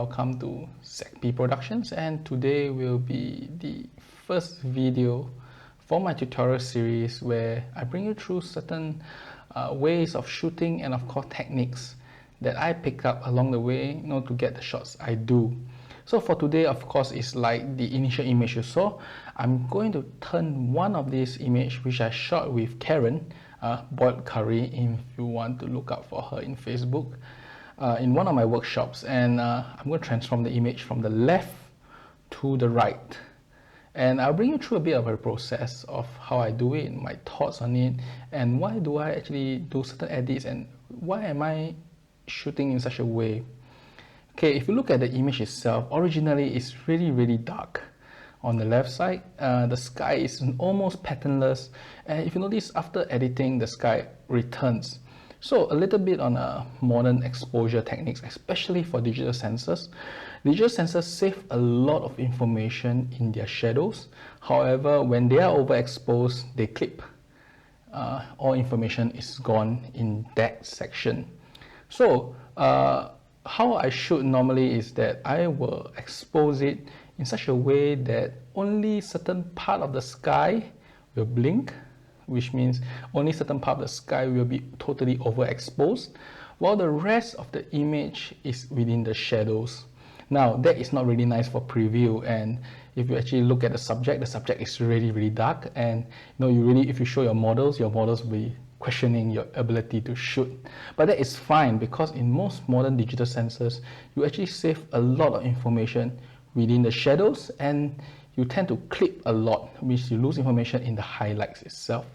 welcome to SecP Productions, and today will be the first video for my tutorial series where I bring you through certain ways of shooting and of course techniques that I pick up along the way to get the shots I do. So for today, of course, it's like the initial image you saw. I'm going to turn one of these images which I shot with Karen, Boiled Curry, if you want to look out for her in Facebook, in one of my workshops, and I'm going to transform the image from the left to the right, and I'll bring you through a bit of a process of how I do it, my thoughts on it, and why do I actually do certain edits, and why am I shooting in such a way. Okay, if you look at the image itself, originally it's really dark. On the left side, the sky is almost patternless, and if you notice, after editing, the sky returns. So a little bit on modern exposure techniques, especially for digital sensors. Digital sensors save a lot of information in their shadows. However, when they are overexposed, they clip. All information is gone in that section. So how I shoot normally is that I will expose it in such a way that only certain part of the sky will blink, which means only certain part of the sky will be totally overexposed, while the rest of the image is within the shadows. Now that is not really nice for preview, and if you actually look at the subject is really dark, and if you show your models will be questioning your ability to shoot. But that is fine, because in most modern digital sensors, you actually save a lot of information within the shadows, and you tend to clip a lot, which you lose information in the highlights itself.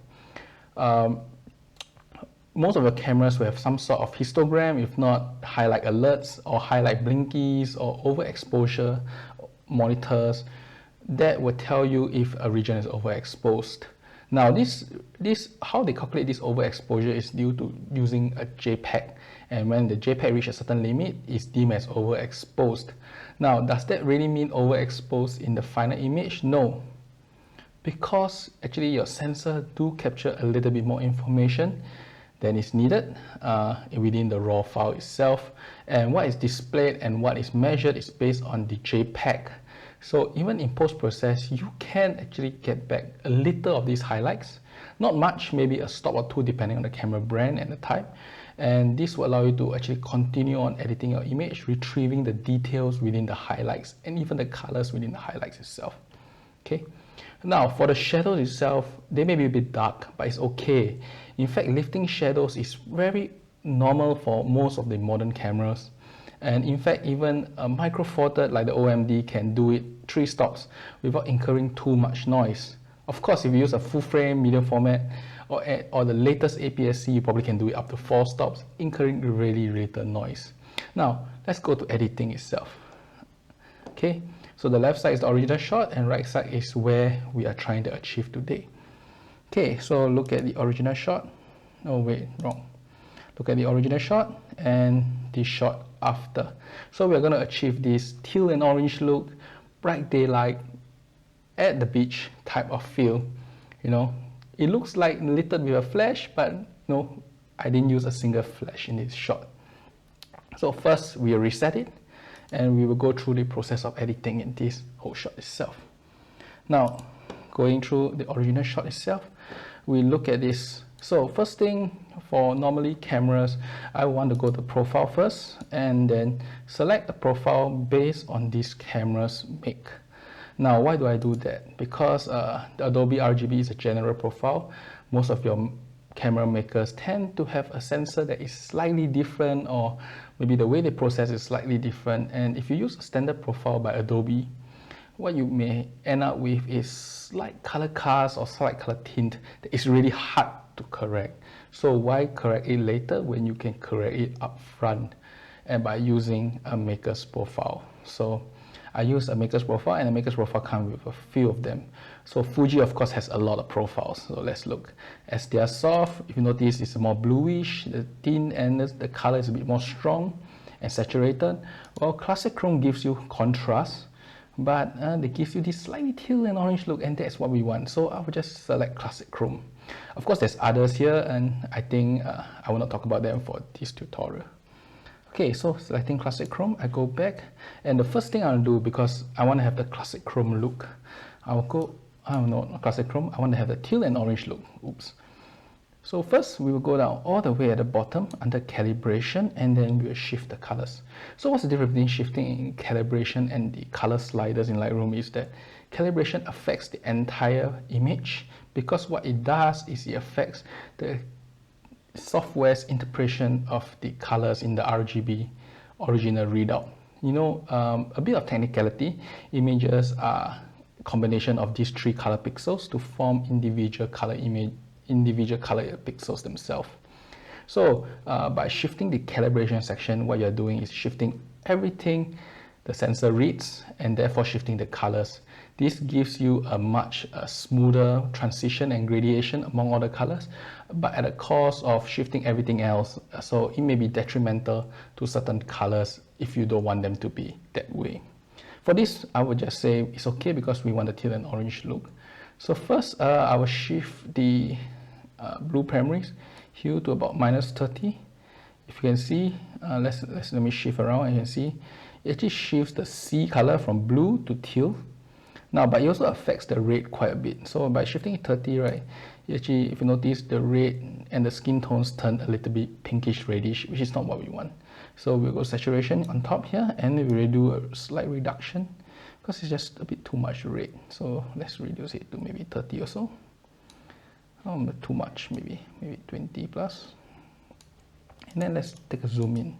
Most of your cameras will have some sort of histogram, if not highlight alerts or highlight blinkies or overexposure monitors that will tell you if a region is overexposed. Now this how they calculate this overexposure is due to using a JPEG, and when the JPEG reaches a certain limit, it's deemed as overexposed. Now does that really mean overexposed in the final image? No, because actually your sensor do capture a little bit more information than is needed within the raw file itself, and what is displayed and what is measured is based on the JPEG. So even in post-process, you can actually get back a little of these highlights, not much, maybe a stop or two depending on the camera brand and the type, and this will allow you to actually continue on editing your image, retrieving the details within the highlights and even the colors within the highlights itself. Okay, now for the shadows itself, they may be a bit dark, but it's okay. In fact, lifting shadows is very normal for most of the modern cameras. And in fact, even a Micro Four Thirds like the OMD can do it 3 stops without incurring too much noise. Of course, if you use a full frame, medium format, or the latest APS-C, you probably can do it up to 4 stops, incurring really little noise. Now, let's go to editing itself. Okay, so the left side is the original shot, and right side is where we are trying to achieve today. Okay, so look at the original shot. Oh wait, wrong. Look at the original shot and the shot after. So we're going to achieve this teal and orange look, bright daylight at the beach type of feel. It looks like a little bit of a flash, but no, I didn't use a single flash in this shot. So first we reset it, and we will go through the process of editing in this whole shot itself. Now, going through the original shot itself, we look at this. So first thing, for normally cameras, I want to go to profile first and then select the profile based on this camera's make. Now why do I do that? Because the Adobe RGB is a general profile. Most of your camera makers tend to have a sensor that is slightly different, or maybe the way they process is slightly different, and if you use a standard profile by Adobe, what you may end up with is slight color cast or slight color tint that is really hard to correct. So why correct it later when you can correct it up front, and by using a maker's profile? So I use a maker's profile, and a maker's profile comes with a few of them. So Fuji of course has a lot of profiles. So let's look. As they are soft, if you notice, it's more bluish, the tint, and the color is a bit more strong and saturated. Well, Classic Chrome gives you contrast, but they give you this slightly teal and orange look, and that's what we want. So I will just select Classic Chrome. Of course, there's others here, and I think I will not talk about them for this tutorial. Okay, so selecting classic chrome, I go back, and the first thing I'll do, because I want to have the classic chrome look, I'll go, not classic chrome, I want to have the teal and orange look. Oops. So first we will go down all the way at the bottom under calibration, and then we will shift the colors. So what's the difference between shifting calibration and the color sliders in Lightroom is that calibration affects the entire image, because what it does is it affects the software's interpretation of the colors in the RGB original readout. You know, a bit of technicality, images are a combination of these 3 color pixels to form individual color pixels themselves. So by shifting the calibration section, what you're doing is shifting everything the sensor reads, and therefore shifting the colors. This gives you a much smoother transition and gradation among all the colors, but at the cost of shifting everything else. So it may be detrimental to certain colors if you don't want them to be that way. For this, I would just say it's okay because we want the teal and orange look. So first, I will shift the blue primaries hue to about -30. If you can see, let me shift around, and you can see it actually shifts the C color from blue to teal. Now, but it also affects the red quite a bit. So by shifting it 30, right, actually, if you notice, the red and the skin tones turn a little bit pinkish reddish, which is not what we want. So we'll go saturation on top here, and we will do a slight reduction because it's just a bit too much red. So let's reduce it to maybe 30 or so. Too much, maybe 20 plus. And then let's take a zoom in.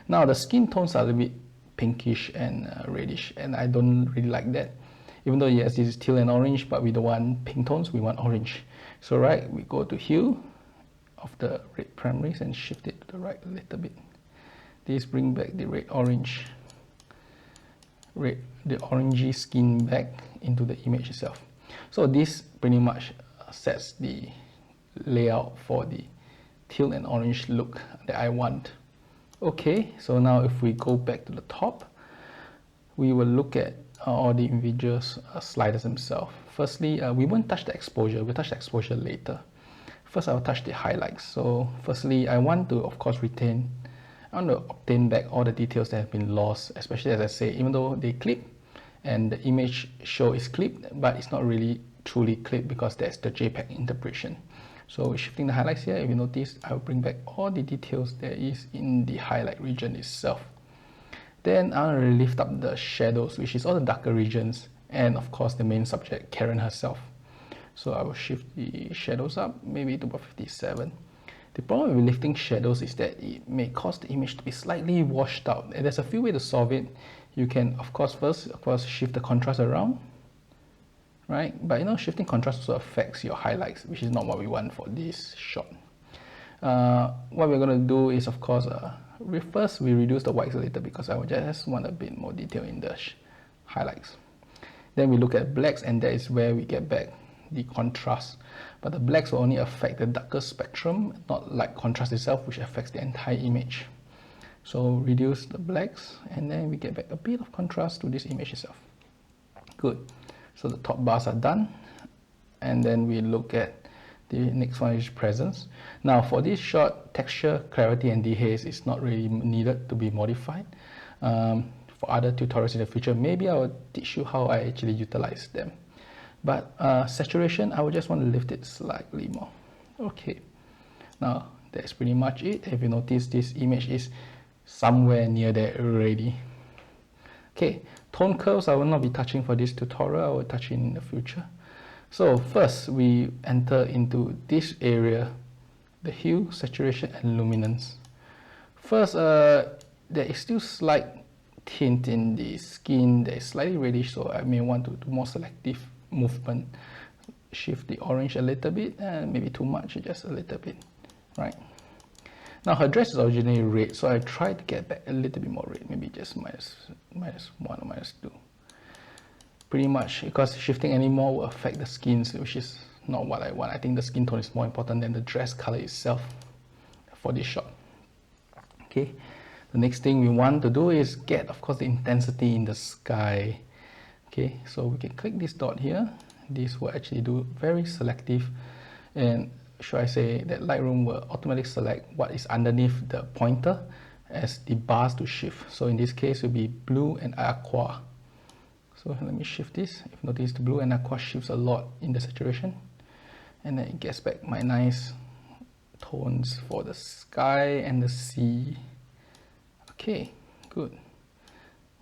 Now the skin tones are a little bit pinkish and reddish, and I don't really like that. Even though yes, this is teal and orange, but we don't want pink tones, we want orange. So right, we go to hue of the red primaries and shift it to the right a little bit. This bring back the the orangey skin back into the image itself. So this pretty much sets the layout for the teal and orange look that I want. Okay, so now if we go back to the top, we will look at all the individual sliders themselves. Firstly, we won't touch the exposure, we'll touch the exposure later. First, I'll touch the highlights. So firstly, I want to, of course, obtain back all the details that have been lost, especially as I say, even though they clip and the image show is clipped, but it's not really truly clipped because that's the JPEG interpretation. So shifting the highlights here, if you notice, I will bring back all the details there is in the highlight region itself. Then I'll lift up the shadows, which is all the darker regions, and of course the main subject, Karen herself. So I will shift the shadows up, maybe to about 57. The problem with lifting shadows is that it may cause the image to be slightly washed out. And there's a few ways to solve it. You can, of course, shift the contrast around, right? But you know, shifting contrast also affects your highlights, which is not what we want for this shot. What we're going to do is, of course, first we reduce the whites a little because I just want a bit more detail in the highlights. Then we look at blacks, and that is where we get back the contrast. But the blacks will only affect the darker spectrum, not like contrast itself, which affects the entire image. So reduce the blacks, and then we get back a bit of contrast to this image itself. Good. So the top bars are done, and then we look at the next one is presence. Now for this shot, texture, clarity, and dehaze is not really needed to be modified. For other tutorials in the future, maybe I will teach you how I actually utilize them. But saturation, I would just want to lift it slightly more. Okay, now that's pretty much it. If you notice, this image is somewhere near there already. Okay, tone curves I will not be touching for this tutorial, I will touch in the future. So first we enter into this area, the hue, saturation, and luminance. First, there is still slight tint in the skin that is slightly reddish, so I may want to do more selective movement. Shift the orange a little bit, and maybe too much, just a little bit, right? Now her dress is originally red, so I tried to get back a little bit more red, maybe just minus 1 or -2. Pretty much, because shifting any more will affect the skins, which is not what I want. I think the skin tone is more important than the dress color itself for this shot. Okay, the next thing we want to do is get, of course, the intensity in the sky. Okay, so we can click this dot here. This will actually do very selective, and should I say that Lightroom will automatically select what is underneath the pointer, as the bars to shift. So in this case, it will be blue and aqua. So let me shift this. If you notice, the blue and aqua shifts a lot in the saturation. And then it gets back my nice tones for the sky and the sea. Okay, good.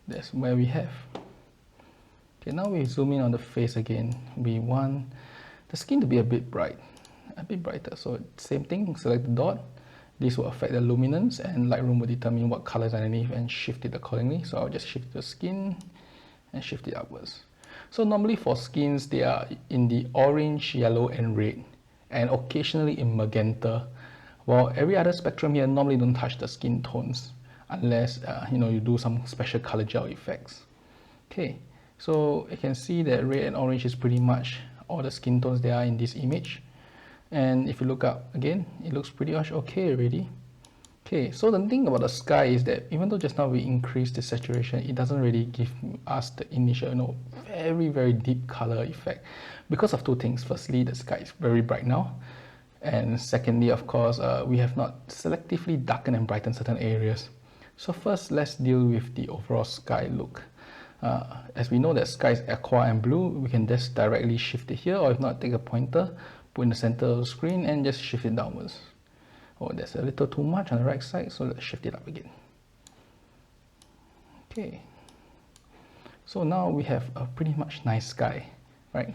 That's where we have. Okay, now we zoom in on the face again. We want the skin to be a bit bright, a bit brighter. So same thing, select the dot. This will affect the luminance, and Lightroom will determine what colors underneath and shift it accordingly. So I'll just shift the skin and shift it upwards. So normally for skins, they are in the orange, yellow and red, and occasionally in magenta. While every other spectrum here normally don't touch the skin tones unless you do some special color gel effects. Okay, so you can see that red and orange is pretty much all the skin tones there are in this image. And if you look up again, it looks pretty much okay already. Okay, so the thing about the sky is that even though just now we increased the saturation, it doesn't really give us the initial, very, very deep color effect because of two things. Firstly, the sky is very bright now. And secondly, of course, we have not selectively darkened and brightened certain areas. So first, let's deal with the overall sky look. As we know that sky is aqua and blue, we can just directly shift it here, or if not, take a pointer, put in the center of the screen and just shift it downwards. Oh, that's a little too much on the right side, so let's shift it up again. Okay, so now we have a pretty much nice sky, right?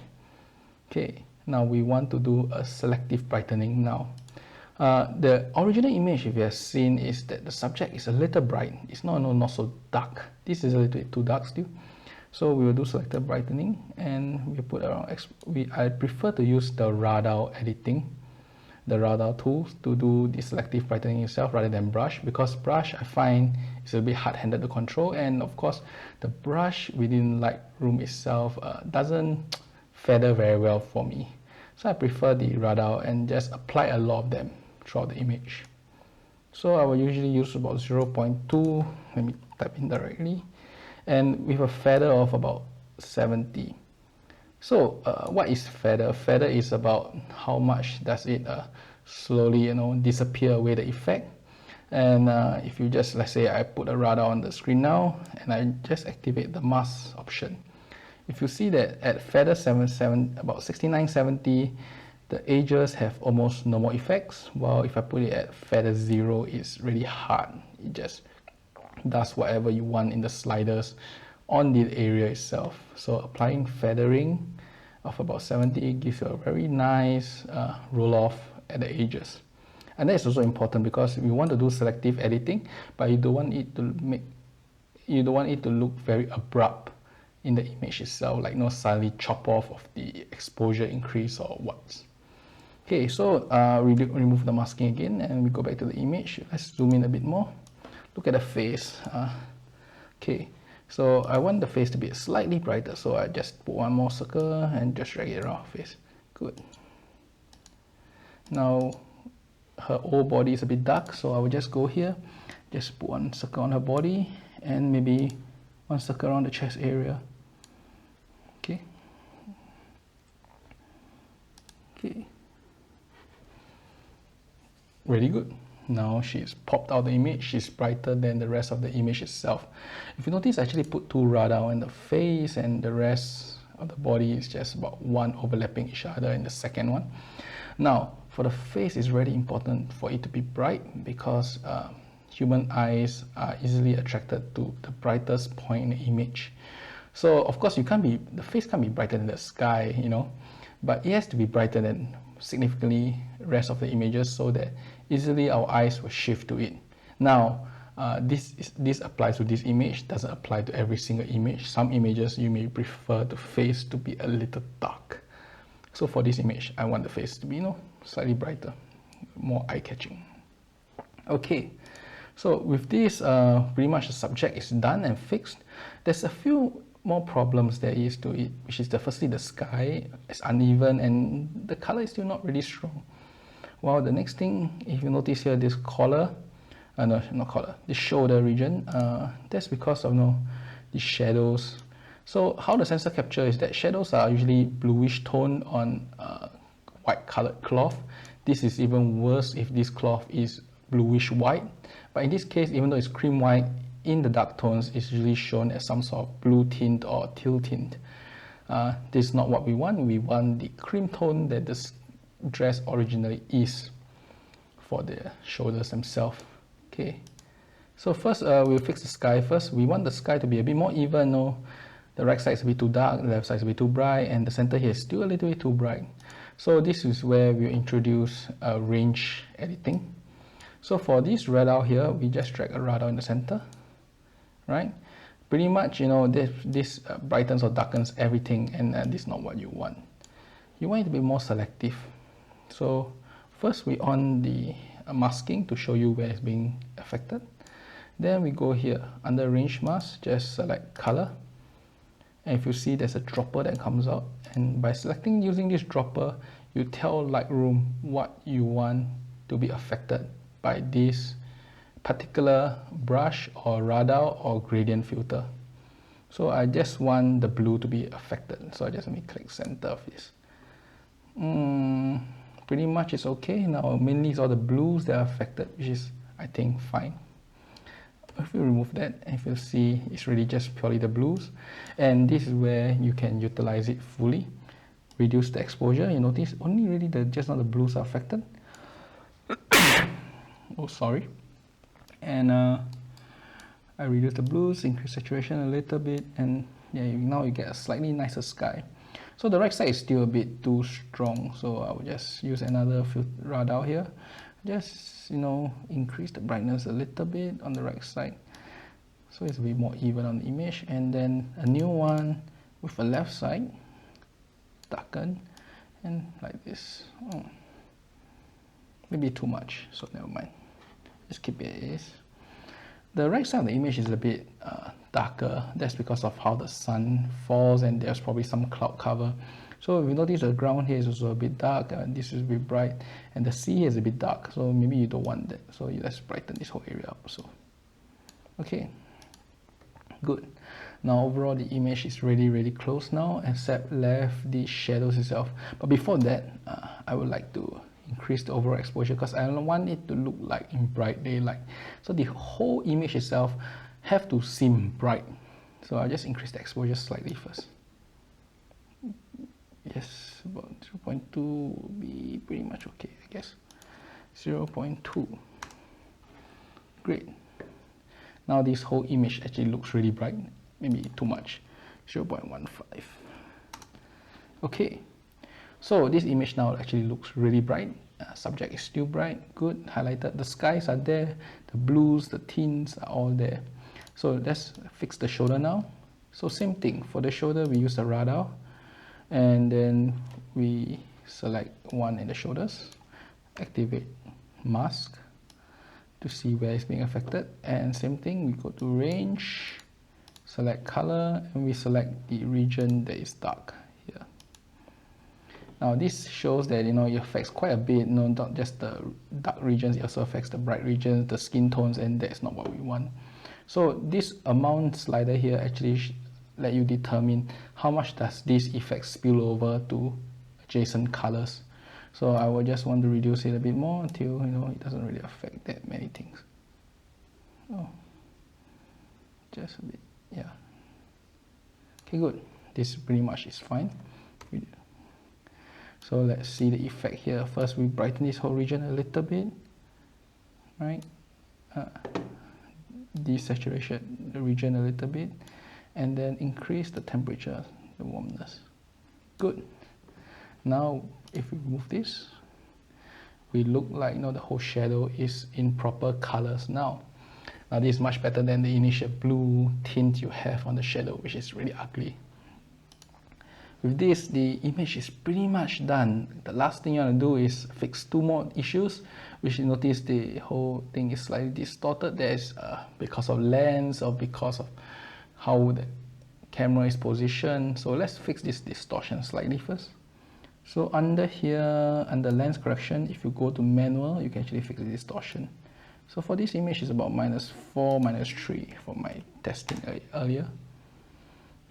Okay, now we want to do a selective brightening now. The original image, if you have seen, is that the subject is a little bright. It's not so dark. This is a little bit too dark still. So we will do selective brightening, and we put around. I prefer to use the radar editing, the radar tools to do the selective brightening itself rather than brush, because brush I find is a bit hard-handed to control, and of course the brush within Lightroom itself doesn't feather very well for me. So I prefer the radar and just apply a lot of them throughout the image. So I will usually use about 0.2, let me type in directly, and with a feather of about 70. So what is feather? Feather is about how much does it slowly disappear away the effect. And if you just, let's say I put a radar on the screen now and I just activate the mask option. If you see that at feather 77, about 69-70, the edges have almost no more effects, while if I put it at feather 0, it's really hard. It just does whatever you want in the sliders on the area itself. So applying feathering of about 70 gives you a very nice roll off at the edges. And that is also important because we want to do selective editing, but you don't want it to look very abrupt in the image itself, like suddenly chop off of the exposure increase or what. Okay, so we remove the masking again and we go back to the image. Let's zoom in a bit more. Look at the face. Okay, so I want the face to be slightly brighter, so I just put one more circle and just drag it around her face. Good. Now her whole body is a bit dark, so I will just go here, just put one circle on her body and maybe one circle around the chest area. Okay. Okay. Really good. Now she's popped out the image. She's brighter than the rest of the image itself. If you notice, I actually put two radar on the face, and the rest of the body is just about one overlapping each other in the second one. Now, for the face, it's really important for it to be bright because human eyes are easily attracted to the brightest point in the image. So, of course, the face can't be brighter than the sky, but it has to be brighter than significantly rest of the images so that easily our eyes will shift to it. Now, this applies to this image, doesn't apply to every single image. Some images you may prefer the face to be a little dark. So for this image, I want the face to be, slightly brighter, more eye-catching. Okay, so with this, pretty much the subject is done and fixed. There's a few more problems there is to it, which is firstly the sky is uneven and the color is still not really strong. Well, the next thing, if you notice here, this collar, no, not collar, this shoulder region, that's because of the shadows. So how the sensor capture is that shadows are usually bluish tone on white colored cloth. This is even worse if this cloth is bluish white, but in this case, even though it's cream white, in the dark tones it's usually shown as some sort of blue tint or teal tint. This is not what we want. We want the cream tone that this dress originally is for the shoulders themselves. Okay, so first we'll fix the sky first. We want the sky to be a bit more even. No, the right side is a bit too dark, the left side is a bit too bright, and the center here is still a little bit too bright. So this is where we introduce range editing. So for this radar here, we just drag a radar in the center, right? Pretty much, you know, this brightens or darkens everything, and this is not what you want. You want it to be more selective. So first we on the masking to show you where it's being affected. Then we go here under range mask, just select color. And if you see there's a dropper that comes out, and by selecting using this dropper, you tell Lightroom what you want to be affected by this particular brush or radar or gradient filter. So I just want the blue to be affected. So I just let me click center of this. Pretty much it's okay. Now mainly it's all the blues that are affected, which is I think fine. If you remove that, if you see it's really just purely the blues, and this is where you can utilize it fully. Reduce the exposure. You notice only really just not the blues are affected. Oh, sorry. And I reduce the blues, increase saturation a little bit, and yeah, now you get a slightly nicer sky. So the right side is still a bit too strong, so I will just use another radar here. Just, you know, increase the brightness a little bit on the right side, so it's a bit more even on the image. And then a new one with the left side, darken, and like this. Maybe too much, so never mind. Just keep it as is. The right side of the image is a bit darker. That's because of how the sun falls, and there's probably some cloud cover. So if you notice the ground here is also a bit dark, and this is a bit bright, and the sea here is a bit dark, so maybe you don't want that. So let's brighten this whole area up also. Okay, good. Now overall the image is really close now, except left the shadows itself. But before that, I would like to increase the overall exposure, because I don't want it to look like in bright daylight. So the whole image itself have to seem bright. So I just increase the exposure slightly first. Yes, about 0.2 will be pretty much okay, I guess. 0.2. Great. Now this whole image actually looks really bright. Maybe too much. 0.15. Okay. So this image now actually looks really bright. Subject is still bright, good, highlighted. The skies are there, the blues, the tints are all there. So let's fix the shoulder now. So same thing, for the shoulder we use the radar, and then we select one in the shoulders, activate mask to see where it's being affected, and same thing, we go to range, select color, and we select the region that is dark here. Now this shows that, you know, it affects quite a bit, you know, not just the dark regions, it also affects the bright regions, the skin tones, and that's not what we want. So this amount slider here actually let you determine how much does this effect spill over to adjacent colors. So I will just want to reduce it a bit more until, you know, it doesn't really affect that many things. Oh, just a bit, yeah. Okay, good. This pretty much is fine. So let's see the effect here. First, we brighten this whole region a little bit, right? Desaturation the region a little bit, and then increase the temperature, the warmness. Good. Now, if we remove this, we look like, you know, the whole shadow is in proper colors now. Now, this is much better than the initial blue tint you have on the shadow, which is really ugly. With this, the image is pretty much done. The last thing you want to do is fix two more issues, which you notice the whole thing is slightly distorted. That is because of lens or because of how the camera is positioned. So let's fix this distortion slightly first. So under here, under lens correction, if you go to manual, you can actually fix the distortion. So for this image, it's about -4, -3 for my testing earlier.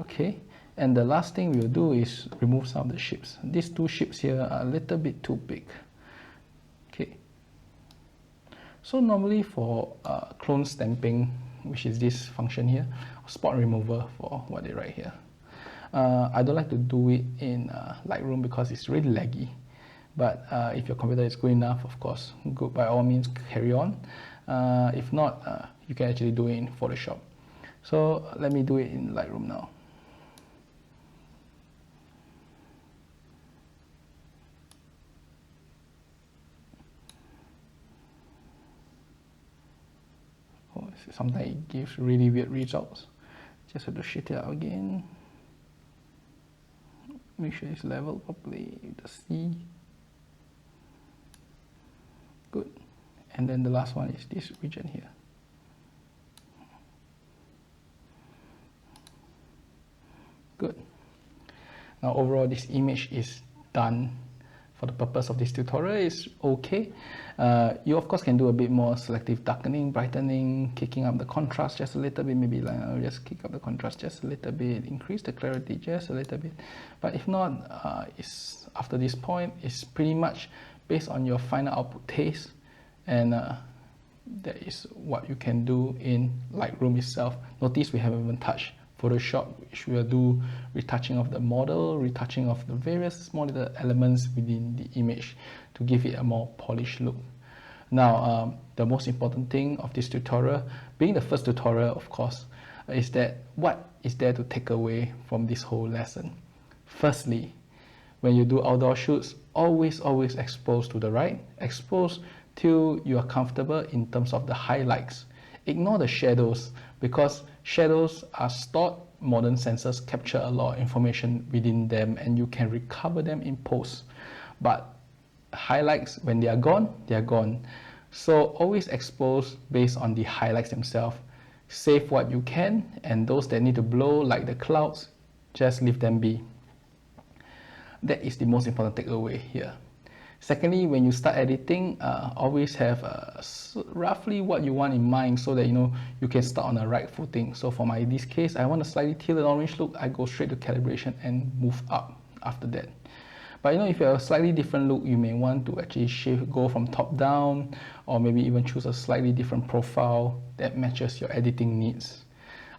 Okay. And the last thing we'll do is remove some of the ships. These two ships here are a little bit too big. Okay. So normally for clone stamping, which is this function here, spot remover for what they write here, I don't like to do it in Lightroom because it's really laggy. But if your computer is good enough, of course, good, by all means carry on. If not, you can actually do it in Photoshop. So let me do it in Lightroom now. Oh, sometimes it gives really weird results. Just have to shift it out again. Make sure it's level properly with the C. Good. And then the last one is this region here. Good. Now overall this image is done. For the purpose of this tutorial, is okay. You of course can do a bit more selective darkening, brightening, kicking up the contrast just a little bit, maybe like just kick up the contrast just a little bit, increase the clarity just a little bit. But if not, it's after this point, it's pretty much based on your final output taste, and that is what you can do in Lightroom itself. Notice we haven't even touched Photoshop, which will do retouching of the model, retouching of the various small little elements within the image to give it a more polished look. Now, the most important thing of this tutorial, being the first tutorial, of course, is that what is there to take away from this whole lesson? Firstly, when you do outdoor shoots, always expose to the right, expose till you are comfortable in terms of the highlights. Ignore the shadows, because shadows are stored. Modern sensors capture a lot of information within them and you can recover them in post. But highlights, when they are gone, they are gone. So always expose based on the highlights themselves. Save what you can, and those that need to blow, like the clouds, just leave them be. That is the most important takeaway here. Secondly, when you start editing, always have roughly what you want in mind so that you can start on a right footing. So for this case, I want a slightly tilted orange look. I go straight to calibration and move up after that. But if you have a slightly different look, you may want to actually go from top down, or maybe even choose a slightly different profile that matches your editing needs.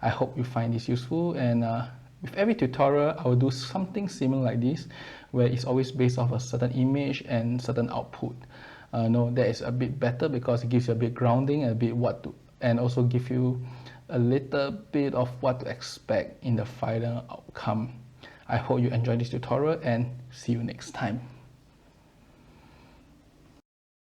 I hope you find this useful, and with every tutorial, I will do something similar like this, where it's always based off a certain image and certain output. That is a bit better because it gives you a bit grounding, a bit and also give you a little bit of what to expect in the final outcome. I hope you enjoyed this tutorial, and see you next time.